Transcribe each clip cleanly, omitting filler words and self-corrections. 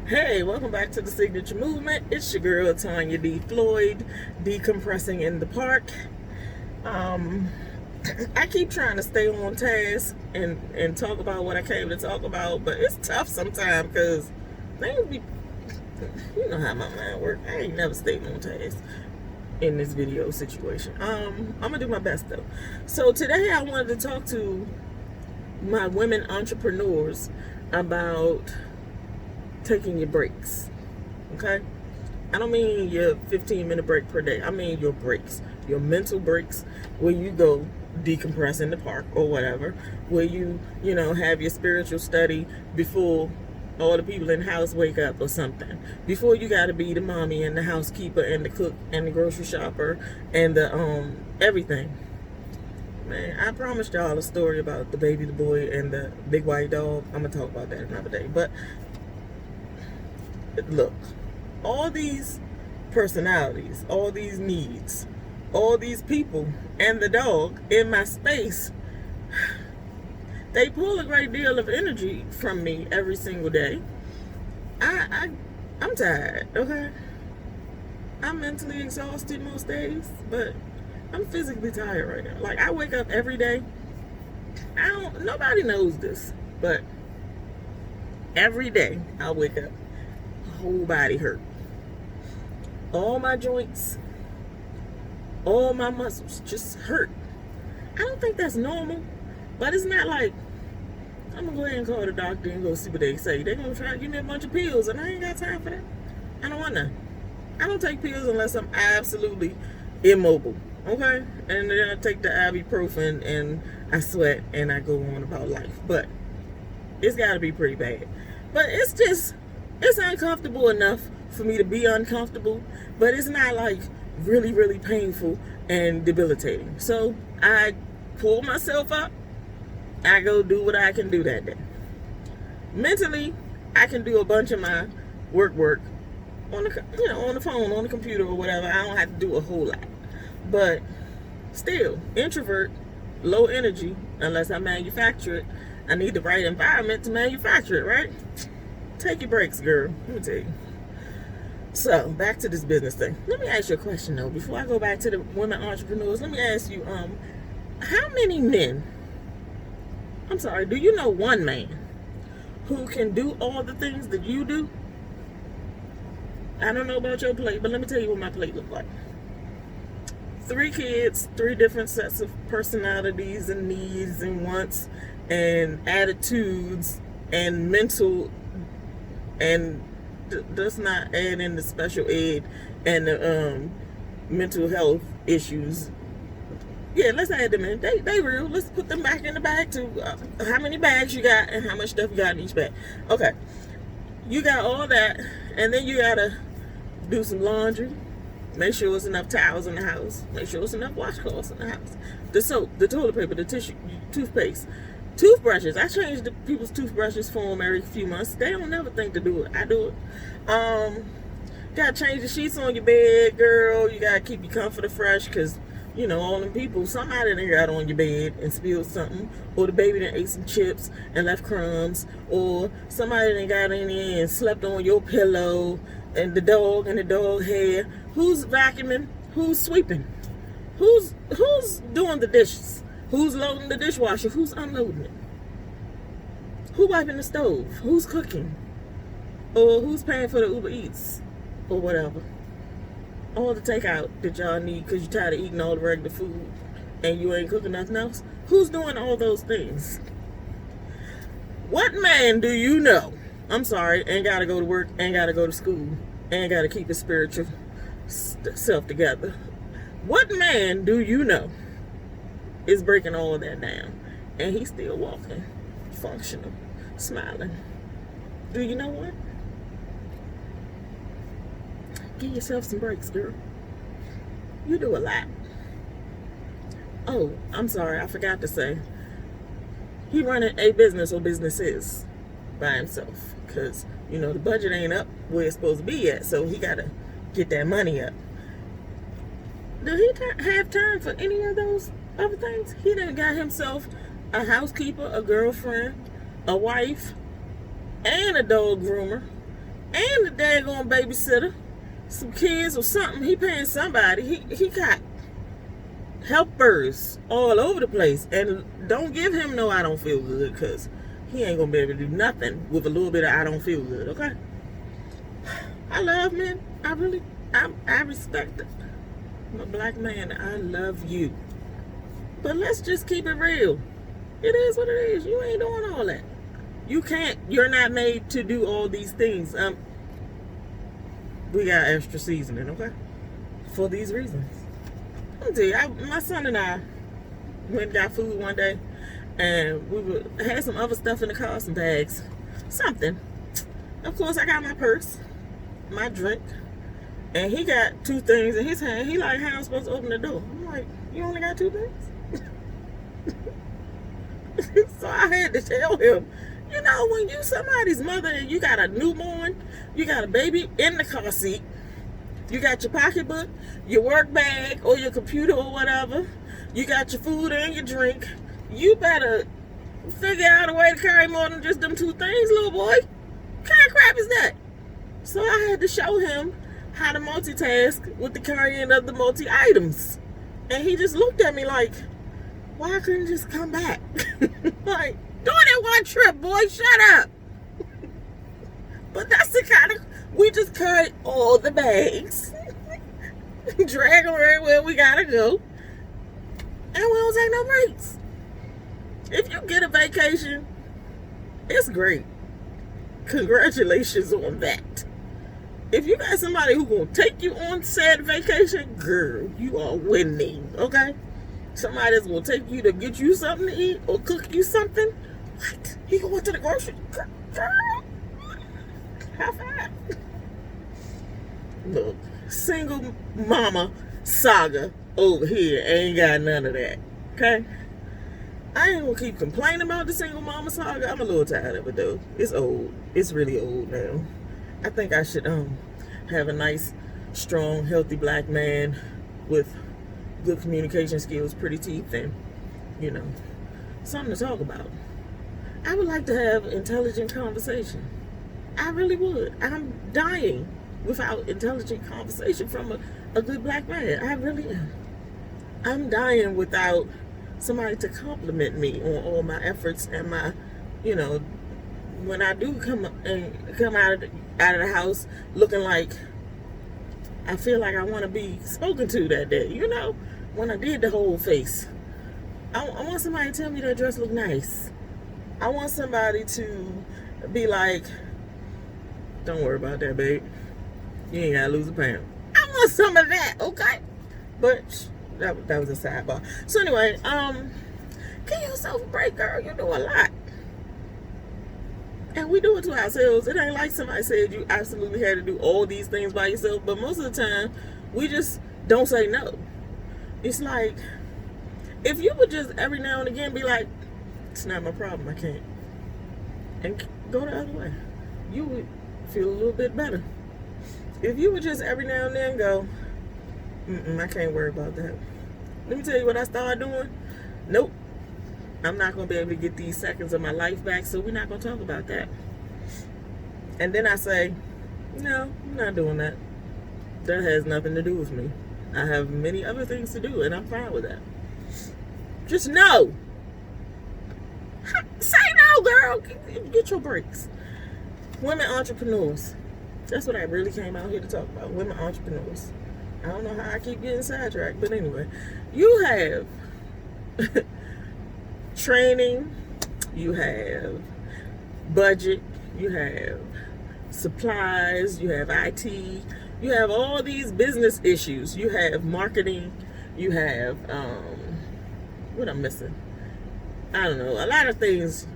Hey, welcome back to the Signature Movement. It's your girl Tonya D. Floyd, decompressing in the park. I keep trying to stay on task and talk about what I came to talk about, but it's tough sometimes because things be, you know how my mind works. I ain't never stayed on task in this video situation. I'm gonna do my best though. So today I wanted to talk to my women entrepreneurs about taking your breaks. Okay, I don't mean your 15-minute break per day. I mean your breaks, your mental breaks, where you go decompress in the park or whatever, where you have your spiritual study before all the people in the house wake up or something, before you got to be the mommy and the housekeeper and the cook and the grocery shopper and the everything. Man, I promised y'all a story about the baby, the boy, and the big white dog. I'm gonna talk about that another day. But look, all these personalities, all these needs, all these people, and the dog in my space, they pull a great deal of energy from me every single day. I'm tired, okay? I'm mentally exhausted most days, but I'm physically tired right now. Like, I wake up every day. Nobody knows this, but every day I wake up, whole body hurt. All my joints, all my muscles just hurt. I don't think that's normal, but it's not like I'm gonna go ahead and call the doctor and go see what they say. They're gonna try to give me a bunch of pills, and I ain't got time for that. I don't want none. I don't take pills unless I'm absolutely immobile, okay? And then I take the ibuprofen and I sweat and I go on about life. But it's gotta be pretty bad. But it's uncomfortable enough for me to be uncomfortable, but it's not like really, really painful and debilitating. So I pull myself up. I go do what I can do that day. Mentally, I can do a bunch of my work on the phone, on the computer or whatever. I don't have to do a whole lot. But still, introvert, low energy, unless I manufacture it. I need the right environment to manufacture it, right? Take your breaks, girl. Let me tell you. So, back to this business thing. Let me ask you a question, though. Before I go back to the women entrepreneurs, let me ask you, how many men, do you know one man who can do all the things that you do? I don't know about your plate, but let me tell you what my plate looked like. 3 kids, 3 different sets of personalities and needs and wants and attitudes and mental, and does not add in the special ed and the mental health issues. Yeah, let's add them in. They real. Let's put them back in the bag too. How many bags you got and how much stuff you got in each bag. Okay, you got all that, and then you gotta do some laundry. Make sure there's enough towels in the house. Make sure there's enough washcloths in the house. The soap, the toilet paper, the tissue, toothpaste, toothbrushes. I change the people's toothbrushes for them every few months. They don't never think to do it. I do it. Gotta change the sheets on your bed, girl. You gotta keep your comforter fresh, because all them people, somebody done got on your bed and spilled something, or the baby done ate some chips and left crumbs, or somebody done got in there and slept on your pillow, and the dog hair. Who's vacuuming? Who's sweeping? Who's doing the dishes? Who's loading the dishwasher? Who's unloading it? Who wiping the stove? Who's cooking? Or who's paying for the Uber Eats? Or whatever. All the takeout that y'all need because you're tired of eating all the regular food and you ain't cooking nothing else. Who's doing all those things? What man do you know? Ain't gotta go to work, ain't gotta go to school, ain't gotta keep his spiritual self together. What man do you know is breaking all of that down and he's still walking, functional, smiling? Do you know what? Give yourself some breaks, girl. You do a lot. Oh, I forgot to say. He running a business or businesses by himself. Because, the budget ain't up where it's supposed to be yet. So he got to get that money up. Did he have time for any of those other things? He done got himself a housekeeper, a girlfriend, a wife, and a dog groomer, and the daggone babysitter, some kids or something. He paying somebody. He got helpers all over the place. And don't give him no I don't feel good, because he ain't gonna be able to do nothing with a little bit of I don't feel good, okay? I love men. I respect it. I'm a black man. I love you. But let's just keep it real. It is what it is. You ain't doing all that. You can't. You're not made to do all these things. We got extra seasoning, okay? For these reasons. I'll tell you, my son and I went and got food one day, and we had some other stuff in the car, some bags, something. Of course, I got my purse, my drink, and he got 2 things in his hand. He like, how am I supposed to open the door? I'm like, you only got 2 things? So I had to tell him, you know, when you somebody's mother and you got a newborn, you got a baby in the car seat, you got your pocketbook, your work bag, or your computer or whatever, you got your food and your drink, you better figure out a way to carry more than just them 2 things, little boy. What kind of crap is that? So I had to show him how to multitask with the carrying of the multi-items. And he just looked at me like, why I couldn't just come back? Like, doing it one trip, boy, shut up. But that's the kind of, we just carry all the bags, drag them everywhere we gotta go, and we don't take no breaks. If you get a vacation, it's great. Congratulations on that. If you got somebody who gonna take you on said vacation, girl, you are winning, okay? Somebody that's gonna take you to get you something to eat or cook you something. What? He going to the grocery? Girl, high five. Look, single mama saga over here ain't got none of that, okay? I ain't gonna keep complaining about the single mama saga. I'm a little tired of it though. It's old. It's really old now. I think I should have a nice, strong, healthy black man with good communication skills, pretty teeth, and, you know, something to talk about. I would like to have intelligent conversation. I really would. I'm dying without intelligent conversation from a good black man. I really am. I'm dying without somebody to compliment me on all my efforts and my, you know, when I do come out of the house looking like I feel like I want to be spoken to that day, you know, when I did the whole face. I want somebody to tell me that dress look nice. I want somebody to be like, don't worry about that, babe. You ain't gotta lose a pound. I want some of that, okay? But that was a sidebar. So anyway, give yourself a break, girl. You do a lot. And we do it to ourselves. It ain't like somebody said you absolutely had to do all these things by yourself. But most of the time, we just don't say no. It's like, if you would just every now and again be like, it's not my problem, I can't. And go the other way. You would feel a little bit better. If you would just every now and then go, I can't worry about that. Let me tell you what I started doing. Nope. I'm not going to be able to get these seconds of my life back, so we're not going to talk about that. And then I say, no, I'm not doing that. That has nothing to do with me. I have many other things to do, and I'm fine with that. Just no. Say no, girl. Get your breaks. Women entrepreneurs. That's what I really came out here to talk about. Women entrepreneurs. I don't know how I keep getting sidetracked, but anyway. You have training, you have budget, you have supplies, you have IT, you have all these business issues. You have marketing, you have, what I'm missing? I don't know, a lot of things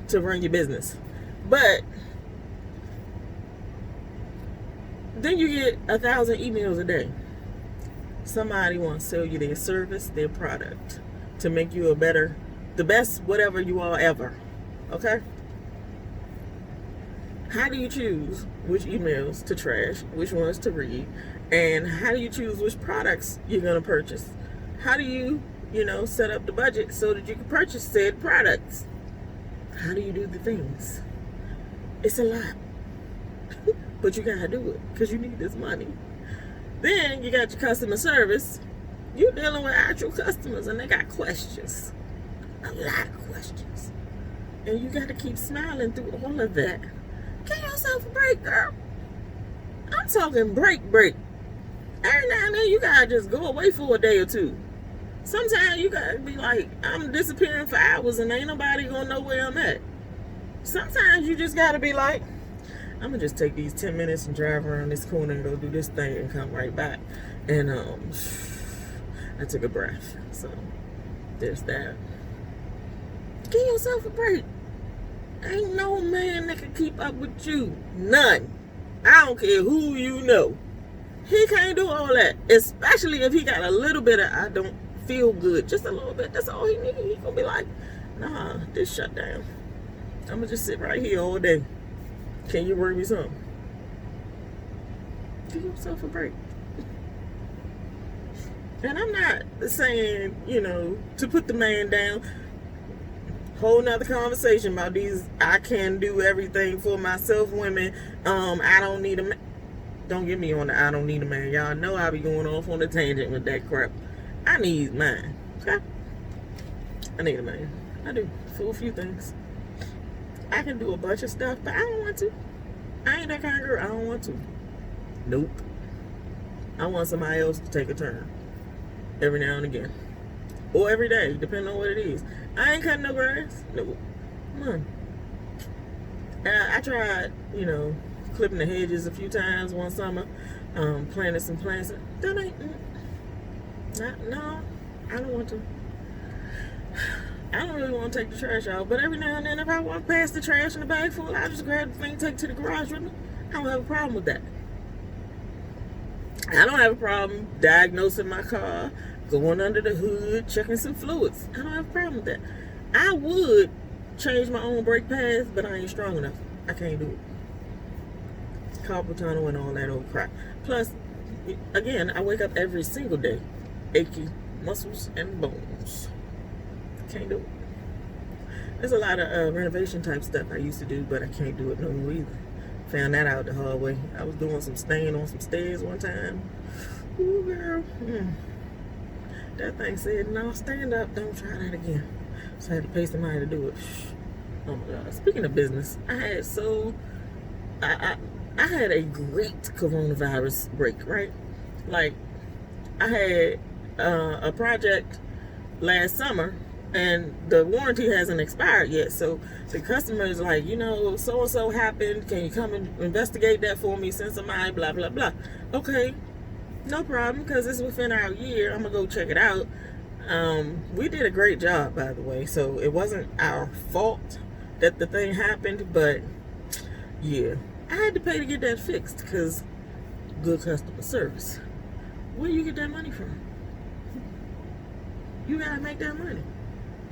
to run your business. But then you get 1,000 emails a day. Somebody wants to sell you their service, their product, to make you the best whatever you are ever. Okay? How do you choose which emails to trash, which ones to read, and how do you choose which products you're going to purchase? How do you, set up the budget so that you can purchase said products? How do you do the things? It's a lot. but you gotta do it because you need this money. Then you got your customer service. You're dealing with actual customers and they got questions, a lot of questions, and you got to keep smiling through all of that. Give yourself a break, girl. I'm talking break. Every now and then you gotta just go away for a day or two. Sometimes you gotta be like, I'm disappearing for hours and ain't nobody gonna know where I'm at. Sometimes you just gotta be like, I'm gonna just take these 10 minutes and drive around this corner and go do this thing and come right back. And I took a breath. So there's that. Give yourself a break. Ain't no man that can keep up with you. None. I don't care who you know. He can't do all that. Especially if he got a little bit of I don't feel good. Just a little bit. That's all he needs. He gonna be like, nah, this shut down. I'm gonna just sit right here all day. Can you work me something? Give yourself a break. And I'm not saying, to put the man down. Whole nother conversation about these I can do everything for myself women. I don't need a man. Don't get me on the I don't need a man. Y'all know I be going off on a tangent with that crap. I need mine. Okay? I need a man. I do. For a few things. I can do a bunch of stuff, but I don't want to. I ain't that kind of girl. I don't want to. Nope. I want somebody else to take a turn. Every now and again. Or every day, depending on what it is. I ain't cutting no grass. Nope. Come on. I tried, clipping the hedges a few times one summer. Planted some plants. That ain't... No, I don't want to. I don't really want to take the trash out. But every now and then, if I walk past the trash in the bag full, I just grab the thing, take it to the garage with me. I don't have a problem with that. I don't have a problem diagnosing my car, going under the hood, checking some fluids. I don't have a problem with that. I would change my own brake pads, but I ain't strong enough. I can't do it. Carpal tunnel and all that old crap. Plus, again, I wake up every single day, achy muscles and bones. Can't do it. There's a lot of renovation type stuff I used to do, but I can't do it no more either. Found that out the hard way. I was doing some staying on some stairs one time. Ooh, girl. That thing said, no, stand up. Don't try that again. So I had to pay somebody to do it. Oh my God. Speaking of business, I had a great coronavirus break, right? Like, I had a project last summer, and the warranty hasn't expired yet. So the customer is like, so-and-so happened. Can you come and investigate that for me? Send somebody, blah, blah, blah. Okay, no problem, because it's within our year. I'm going to go check it out. We did a great job, by the way. So it wasn't our fault that the thing happened, but yeah. I had to pay to get that fixed because good customer service. Where do you get that money from? You got to make that money.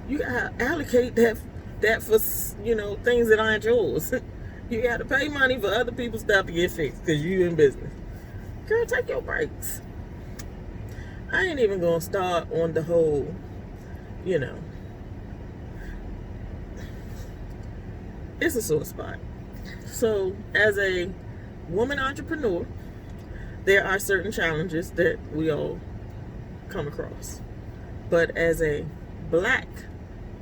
You gotta allocate that for things that aren't yours. You gotta pay money for other people's stuff to get fixed because you in business. Girl, take your breaks. I ain't even gonna start on the whole, it's a sore spot. So as a woman entrepreneur, there are certain challenges that we all come across. But as a Black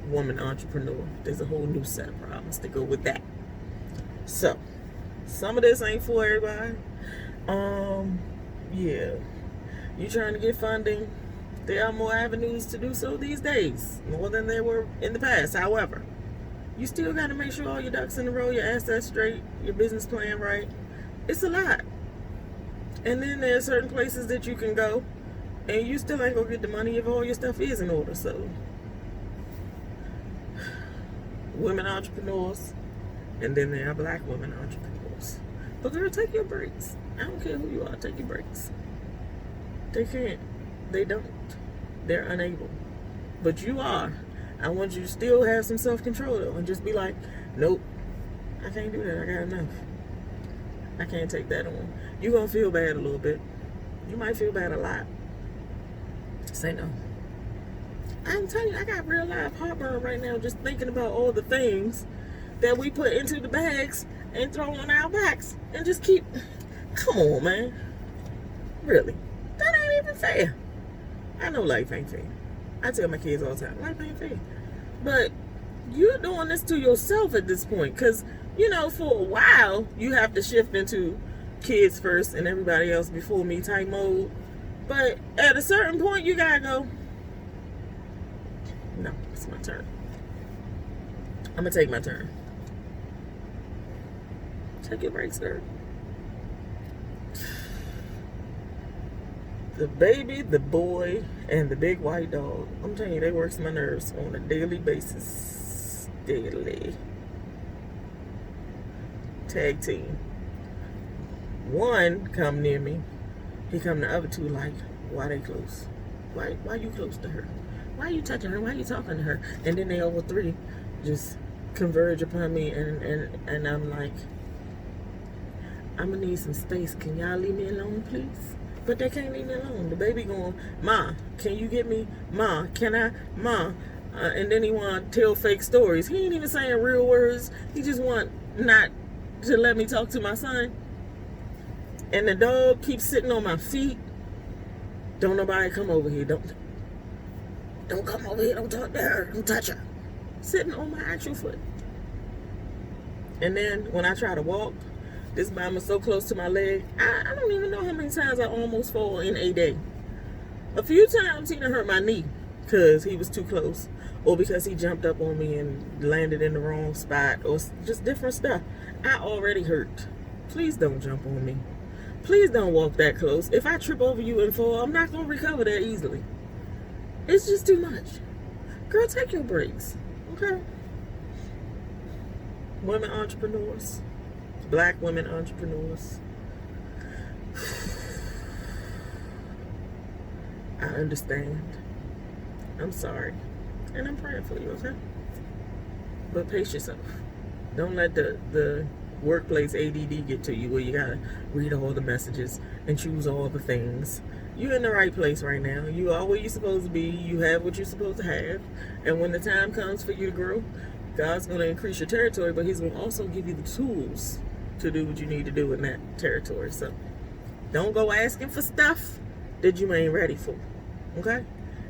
woman entrepreneur, there's a whole new set of problems to go with that. So some of this ain't for everybody. Yeah, you trying to get funding, there are more avenues to do so these days, more than there were in the past. However, you still got to make sure all your ducks in a row, your assets straight, your business plan right. It's a lot. And then there are certain places that you can go and you still ain't gonna get the money if all your stuff is in order. So women entrepreneurs, and then there are Black women entrepreneurs. But girl, take your breaks. I don't care who you are, take your breaks. They can't. They don't. They're unable. But you are. I want you to still have some self-control though, and just be like, nope, I can't do that. I got enough. I can't take that on. You're gonna feel bad a little bit. You might feel bad a lot. Say no. I'm telling you, I got real life heartburn right now just thinking about all the things that we put into the bags and throw on our backs and just keep. Come on, man. Really. That ain't even fair. I know life ain't fair. I tell my kids all the time, life ain't fair. But you're doing this to yourself at this point. Because, you know, for a while, you have to shift into kids first and everybody else before me type mode. But at a certain point, you gotta go, no, it's my turn. I'm gonna take my turn. Take your break, sir. The baby, the boy, and the big white dog. I'm telling you, they works my nerves on a daily basis. Daily. Tag team. One come near me. He come the other two like, why they close? Why you close to her? Why you touching her? Why you talking to her? And then they all three just converge upon me, and I'm like, I'm gonna need some space. Can y'all leave me alone, please? But they can't leave me alone. The baby going, Ma, can you get me? Ma, can I? Ma. And then he want to tell fake stories. He ain't even saying real words. He just want not to let me talk to my son. And the dog keeps sitting on my feet. Don't nobody come over here. Don't come over here. Don't talk to her. Don't touch her. Sitting on my actual foot. And then when I try to walk, this mama so close to my leg. I don't even know how many times I almost fall in a day. A few times he done hurt my knee because he was too close, or because he jumped up on me and landed in the wrong spot, or just different stuff. I already hurt. Please don't jump on me. Please don't walk that close. If I trip over you and fall, I'm not going to recover that easily. It's just too much. Girl, take your breaks. Okay? Women entrepreneurs. Black women entrepreneurs. I understand. I'm sorry. And I'm praying for you, okay? But pace yourself. Don't let the workplace ADD get to you where you gotta read all the messages and choose all the things. You're in the right place right now. You are where you're supposed to be. You have what you're supposed to have. And when the time comes for you to grow, God's going to increase your territory, but he's going to also give you the tools to do what you need to do in that territory. So don't go asking for stuff that you ain't ready for. Okay?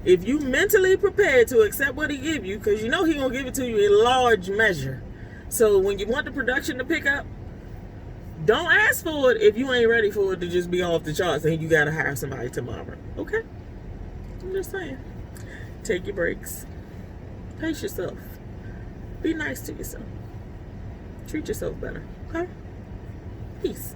If you mentally prepared to accept what he give you, because you know he going to give it to you in large measure. So when you want the production to pick up, don't ask for it if you ain't ready for it to just be off the charts and you got to hire somebody tomorrow. Okay? I'm just saying. Take your breaks. Pace yourself. Be nice to yourself. Treat yourself better. Okay? Peace.